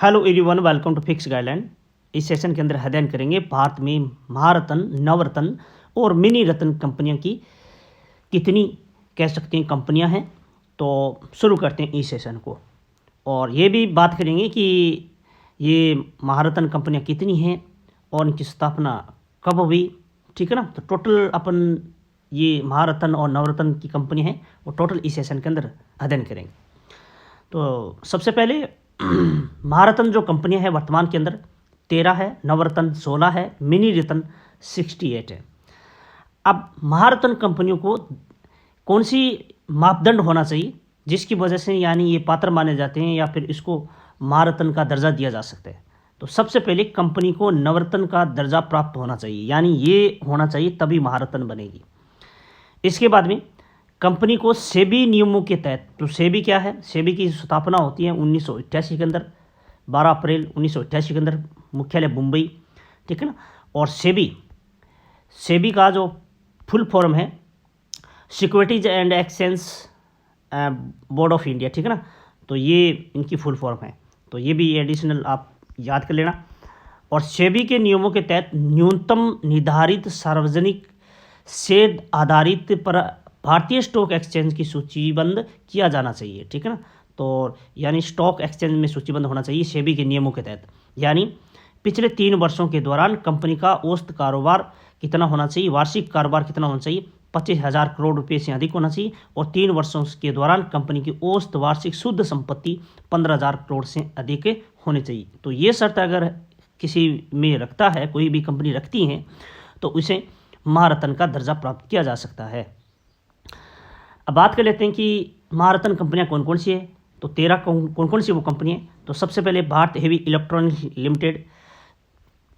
Hello everyone, welcome to fix guideline. इस session के अंदर अध्ययन करेंगे भारत में महारत्न, नवरत्न और मिनी रत्न कंपनियों की कितनी कह सकते हैं कंपनियां हैं। तो शुरू करते हैं इस सेशन को, और ये भी बात करेंगे कि ये महारत्न कंपनियां कितनी हैं और इनकी स्थापना कब हुई। ठीक है ना। तो टोटल अपन ये महारत्न और नवरत्न की कंपनी हैं वो टोटल इस सेशन के अंदर अध्ययन करेंगे। तो सबसे पहले महारत्न जो कंपनियां हैं वर्तमान के अंदर 13 है, नवरत्न 16 है, मिनी रत्न 68 है। अब महारत्न कंपनियों को कौन सी मापदंड होना चाहिए जिसकी वजह से यानी ये पात्र माने जाते हैं या फिर इसको महारत्न का दर्जा दिया जा सकता है। तो सबसे पहले कंपनी को नवरत्न का दर्जा प्राप्त होना चाहिए, यानी ये होना चाहिए तभी महारत्न बनेगी। इसके बाद में कंपनी को सेबी नियमों के तहत, तो सेबी क्या है, सेबी की स्थापना होती है 1988 के अंदर, 12 अप्रैल 1988 के अंदर, मुख्यालय मुंबई। ठीक है ना। और सेबी का जो फुल फॉर्म है securities and exchange board of India. ठीक है ना। तो ये इनकी फुल फॉर्म है, तो ये भी एडिशनल आप याद कर लेना। और सेबी के नियमों के तहत न्यूनतम निर्धारित सार्वजनिक सेध आधारित पर भारतीय स्टॉक एक्सचेंज की सूचीबद्ध किया जाना चाहिए। ठीक है ना। तो यानी स्टॉक एक्सचेंज में सूचीबद्ध होना चाहिए सेबी के नियमों के तहत। यानी पिछले 3 वर्षों के दौरान कंपनी का औसत कारोबार कितना होना चाहिए, वार्षिक कारोबार कितना होना चाहिए, 25,000 करोड़ रुपये से अधिक होना चाहिए। और 3 वर्षों के दौरान कंपनी की औसत वार्षिक शुद्ध संपत्ति 15,000 करोड़ से अधिक होनी चाहिए। तो ये शर्त अगर किसी में रखता है, कोई भी कंपनी रखती है, तो उसे महारत्न का दर्जा प्राप्त किया जा सकता है। अब बात कर लेते हैं कि महारत्न कंपनियां कौन कौन सी है। तो 13 कौन कौन सी वो कंपनी है। तो सबसे पहले भारत हेवी इलेक्ट्रॉनिक्स लिमिटेड,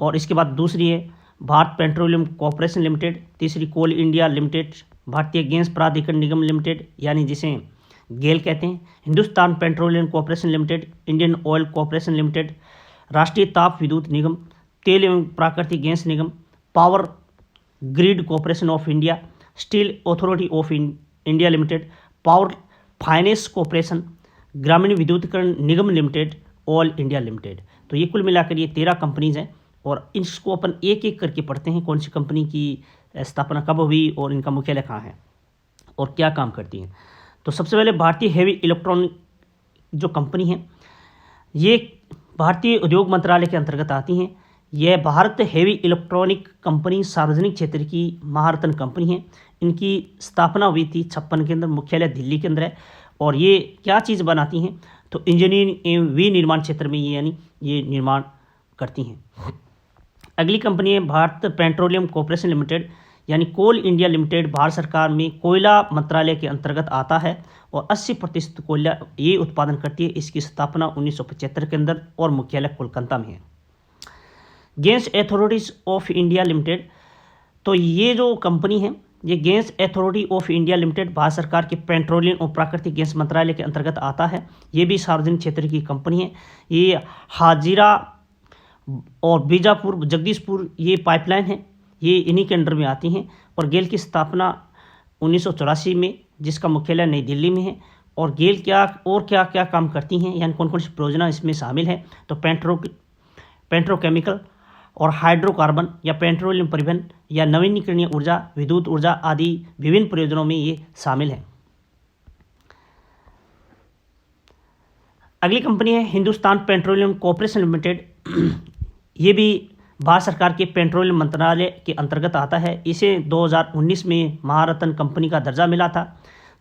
और इसके बाद दूसरी है भारत पेट्रोलियम कॉरपोरेशन लिमिटेड, तीसरी कोल इंडिया लिमिटेड, भारतीय गैस प्राधिकरण निगम लिमिटेड यानी जिसे गेल कहते हैं, Hindustan petroleum corporation limited, Indian oil corporation limited, राष्ट्रीय ताप विद्युत निगम, तेल एवं प्राकृतिक gas Nigam, power grid corporation of India, steel authority of India limited, power finance corporation, ग्रामीण विद्युतीकरण निगम लिमिटेड, ऑयल इंडिया लिमिटेड। तो ये कुल मिलाकर ये 13 कंपनीज हैं, और इसको अपन एक एक करके पढ़ते हैं कौन सी कंपनी की स्थापना कब हुई और इनका मुख्यालय कहाँ है और क्या काम करती हैं। तो सबसे पहले भारतीय हेवी इलेक्ट्रॉनिक जो कंपनी है ये भारतीय उद्योग मंत्रालय के अंतर्गत आती हैं। यह भारत हेवी इलेक्ट्रॉनिक कंपनी सार्वजनिक क्षेत्र की महारत्न कंपनी है। इनकी स्थापना हुई थी 56 के अंदर, मुख्यालय दिल्ली के अंदर है। और ये क्या चीज़ बनाती हैं, तो इंजीनियरिंग एवं विनिर्माण क्षेत्र में ये निर्माण करती हैं। अगली कंपनी है भारत पेट्रोलियम कॉरपोरेशन लिमिटेड यानी कोल इंडिया लिमिटेड। भारत सरकार में कोयला मंत्रालय के अंतर्गत आता है और 80% कोयला ये उत्पादन करती है। इसकी स्थापना 1975 के अंदर और मुख्यालय कोलकाता में है। Gas authorities of India limited, तो ये जो कंपनी है ये gas authority of India limited Bharat सरकार के पेट्रोलियम और प्राकृतिक गैस मंत्रालय के अंतर्गत आता है। ये भी सार्वजनिक क्षेत्र की कंपनी है। ये हाजिरा और बीजापुर जगदीशपुर ये पाइपलाइन है, ये इन्हीं के अंडर में आती हैं। और गेल की स्थापना 1984 में, जिसका मुख्यालय नई दिल्ली में है। और गेल क्या क्या काम करती हैं, यानी कौन कौन सी परियोजना इसमें शामिल है। तो पेट्रोकेमिकल और हाइड्रोकार्बन या पेट्रोलियम परिवहन या नवीनीकरणीय ऊर्जा, विद्युत ऊर्जा आदि विभिन्न परियोजनाओं में ये शामिल है। अगली कंपनी है हिंदुस्तान पेट्रोलियम कॉरपोरेशन लिमिटेड। ये भी भारत सरकार के पेट्रोलियम मंत्रालय के अंतर्गत आता है। इसे 2019 में महारत्न कंपनी का दर्जा मिला था।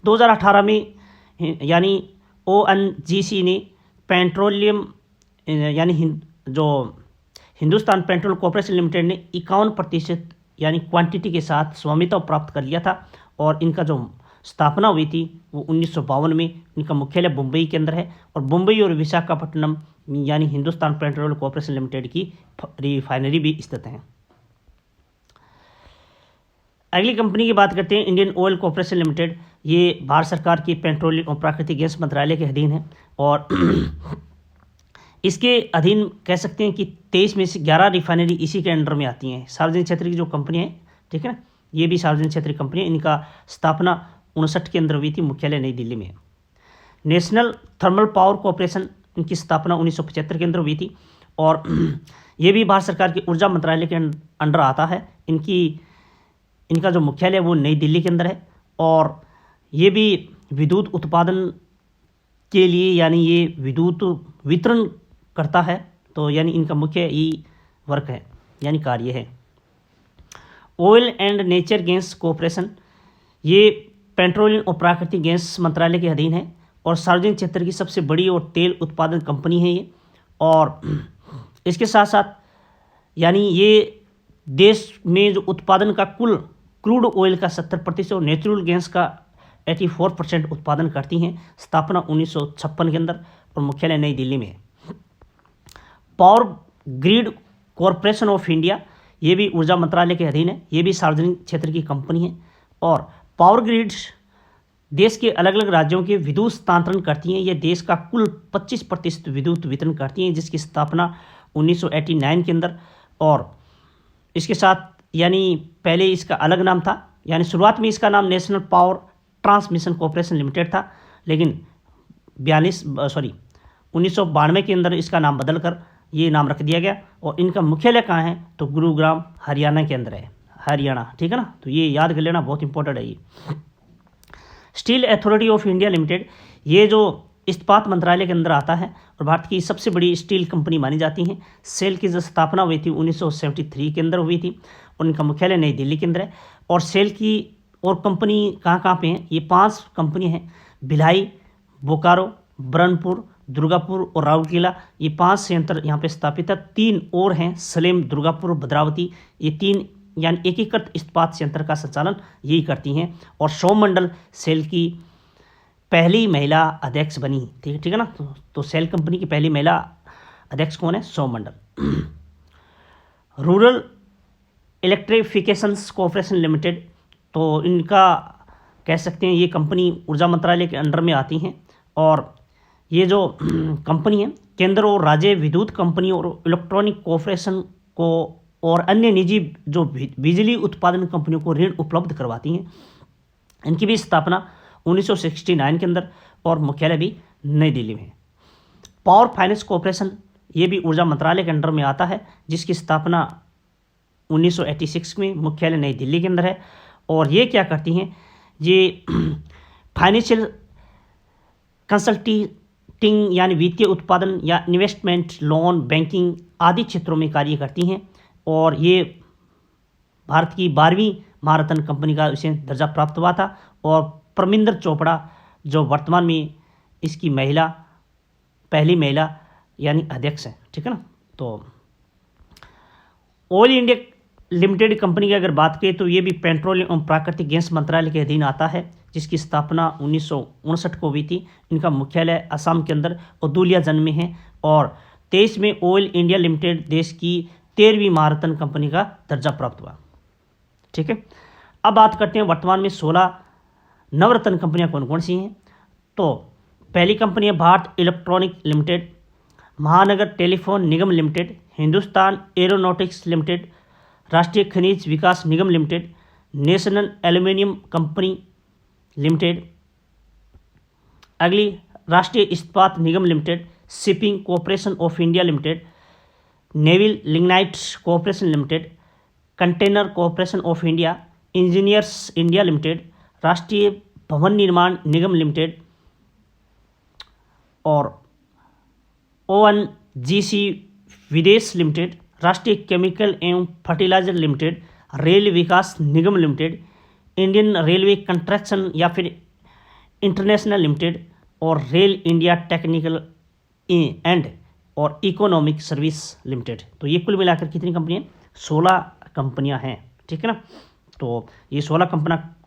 2018 में यानी ONGC ने पेट्रोलियम यानी जो हिंदुस्तान पेट्रोल कॉरपोरेशन लिमिटेड ने 51% यानी क्वांटिटी के साथ स्वामित्व प्राप्त कर लिया था। और इनका जो स्थापना हुई थी वो 1952 में। इनका मुख्यालय मुंबई के अंदर है और मुंबई और विशाखापट्टनम यानी हिंदुस्तान पेट्रोल कॉरपोरेशन लिमिटेड की रिफाइनरी भी स्थित है। अगली कंपनी की बात करते हैं इंडियन ऑयल कॉरपोरेशन लिमिटेड। ये भारत सरकार की पेट्रोलियम और प्राकृतिक गैस मंत्रालय के अधीन है। और इसके अधीन कह सकते हैं कि 23 में से 11 रिफाइनरी इसी के अंडर में आती हैं। सार्वजनिक क्षेत्र की जो कंपनी है, ठीक है ना, ये भी सार्वजनिक क्षेत्र की कंपनी है। इनका स्थापना 59 के अंदर हुई थी, मुख्यालय नई दिल्ली में है। नेशनल थर्मल पावर कॉरपोरेशन इनकी स्थापना 1975 के अंदर हुई थी और ये भी भारत सरकार की ऊर्जा मंत्रालय के अंडर आता है। इनका जो मुख्यालय वो नई दिल्ली के अंदर है और ये भी विद्युत उत्पादन के लिए यानी ये विद्युत वितरण करता है। तो यानी इनका मुख्य ये वर्क है यानी कार्य है। Oil and nature gas corporation ये पेट्रोलियम और प्राकृतिक गैस मंत्रालय के अधीन है और सार्वजनिक क्षेत्र की सबसे बड़ी और तेल उत्पादन कंपनी है ये। और इसके साथ साथ यानी ये देश में जो उत्पादन का कुल क्रूड ऑयल का 70% और नेचुरल गैस का 84% उत्पादन करती हैं। स्थापना 1956 के अंदर और मुख्यालय नई दिल्ली में है। Power grid corporation of India ये भी ऊर्जा मंत्रालय के अधीन है। ये भी सार्वजनिक क्षेत्र की कंपनी है और पावर ग्रिड देश के अलग अलग राज्यों के विद्युत स्थानांतरण करती हैं। ये देश का कुल 25% विद्युत वितरण करती हैं, जिसकी स्थापना 1989 के अंदर। और इसके साथ यानी पहले इसका अलग नाम था, यानी शुरुआत में इसका नाम national power transmission corporation limited था, लेकिन 1992 के अंदर इसका नाम बदलकर ये नाम रख दिया गया। और इनका मुख्यालय कहाँ है तो गुरुग्राम हरियाणा के अंदर है, हरियाणा, ठीक है ना। तो ये याद कर लेना, बहुत इंपॉर्टेंट है ये। Steel authority of India limited ये जो इस्पात मंत्रालय के अंदर आता है और भारत की सबसे बड़ी स्टील कंपनी मानी जाती है। सेल की जो स्थापना हुई थी 1973 के अंदर हुई थी और इनका मुख्यालय नई दिल्ली के अंदर है। और सेल की और कंपनी कहाँ पे हैं, ये 5 कंपनी हैं, भिलाई, बोकारो, बरनपुर, दुर्गापुर और राउरकेला। ये 5 संयंत्र यहाँ पे स्थापित है। 3 और हैं, सलेम, दुर्गापुर, भद्रावती। ये 3 यानी एकीकृत इस्पात संयंत्र का संचालन यही करती हैं। और सौमंडल सेल की पहली महिला अध्यक्ष बनी, ठीक है ना। तो सेल कंपनी की पहली महिला अध्यक्ष कौन है, सौमंडल। रूरल इलेक्ट्रिफिकेशंस कॉरपोरेशन लिमिटेड, तो इनका कह सकते हैं ये कंपनी ऊर्जा मंत्रालय के अंडर में आती हैं। और ये जो कंपनी है केंद्र और राज्य विद्युत कंपनी और इलेक्ट्रॉनिक कॉरपोरेशन को और अन्य निजी जो बिजली उत्पादन कंपनियों को ऋण उपलब्ध करवाती हैं। इनकी भी स्थापना 1969 के अंदर और मुख्यालय भी नई दिल्ली में है। पावर फाइनेंस कॉरपोरेशन ये भी ऊर्जा मंत्रालय के अंडर में आता है, जिसकी स्थापना 1986 में, मुख्यालय नई दिल्ली के अंदर है। और ये क्या करती हैं, ये फाइनेंशियल कंसल्टिंग यानी वित्तीय उत्पादन या इन्वेस्टमेंट, लोन, बैंकिंग आदि क्षेत्रों में कार्य करती हैं। और ये भारत की 12वीं महारत्न कंपनी का इसे दर्जा प्राप्त हुआ था। और परमिंदर चोपड़ा जो वर्तमान में इसकी पहली महिला यानी अध्यक्ष है, ठीक है ना। तो ऑयल इंडिया लिमिटेड कंपनी की अगर बात करें तो ये भी पेट्रोलियम एवं प्राकृतिक गैस मंत्रालय के अधीन आता है, जिसकी स्थापना 1959 को हुई थी। इनका मुख्यालय असम के अंदर और दुलियाजन में है। और 23 में ऑयल इंडिया लिमिटेड देश की 13वीं महारत्न कंपनी का दर्जा प्राप्त हुआ, ठीक है। अब बात करते हैं वर्तमान में 16 नवरत्न कंपनियां कौन कौन सी हैं। तो पहली कंपनी है Bharat electronic limited, Mahanagar telephone Nigam limited, Hindustan aeronautics limited, Rashtriya Khanij Vikas Nigam limited, national aluminium company limited. अगली Rashtriya Ispat Nigam limited, shipping corporation of India limited, Neyveli lignite corporation limited, container corporation of India, engineers India limited, Rashtriya Bhavan Nirman Nigam limited और ONGC Videsh limited, Rashtriya chemical एवं fertiliser limited, rail Vikas Nigam limited, Indian railway construction या फिर international limited और rail India technical and और economic service limited. तो ये कुल मिलाकर कितनी कंपनियाँ, 16 कंपनियाँ हैं, ठीक है ना। तो ये 16 कंपनियाँ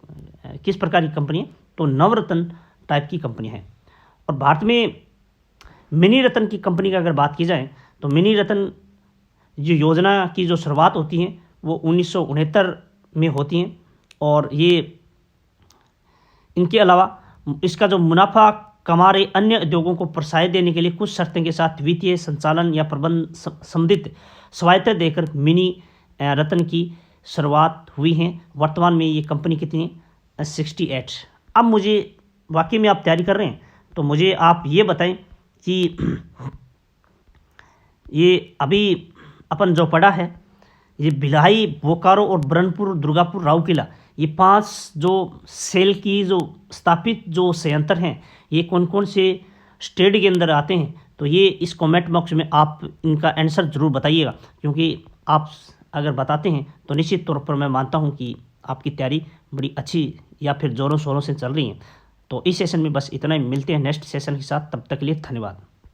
किस प्रकार की कंपनी है, तो नवरत्न टाइप की कंपनियाँ हैं। और भारत में मिनी रत्न की कंपनी की अगर बात की जाए तो मिनी रत्न जो योजना की जो शुरुआत होती है वो 1969 में होती हैं। और ये इनके अलावा इसका जो मुनाफा कमा रहे अन्य उद्योगों को प्रोत्साहन देने के लिए कुछ शर्तों के साथ वित्तीय संचालन या प्रबंध संबंधित स्वायत्ता देकर मिनी रत्न की शुरुआत हुई है। वर्तमान में ये कंपनी कितनी है, 68। अब मुझे वाकई में आप तैयारी कर रहे हैं तो मुझे आप ये बताएं कि ये अभी अपन जो पढ़ा है, ये भिलाई, बोकारो और ब्रह्मपुर, दुर्गापुर, राउरकेला, ये 5 जो सेल की जो स्थापित जो संयंत्र हैं, ये कौन कौन से स्टेट के अंदर आते हैं। तो ये इस कमेंट बॉक्स में आप इनका आंसर ज़रूर बताइएगा, क्योंकि आप अगर बताते हैं तो निश्चित तौर पर मैं मानता हूँ कि आपकी तैयारी बड़ी अच्छी या फिर ज़ोरों शोरों से चल रही है। तो इस सेशन में बस इतना ही, मिलते हैं नेक्स्ट सेशन के साथ, तब तक के लिए धन्यवाद।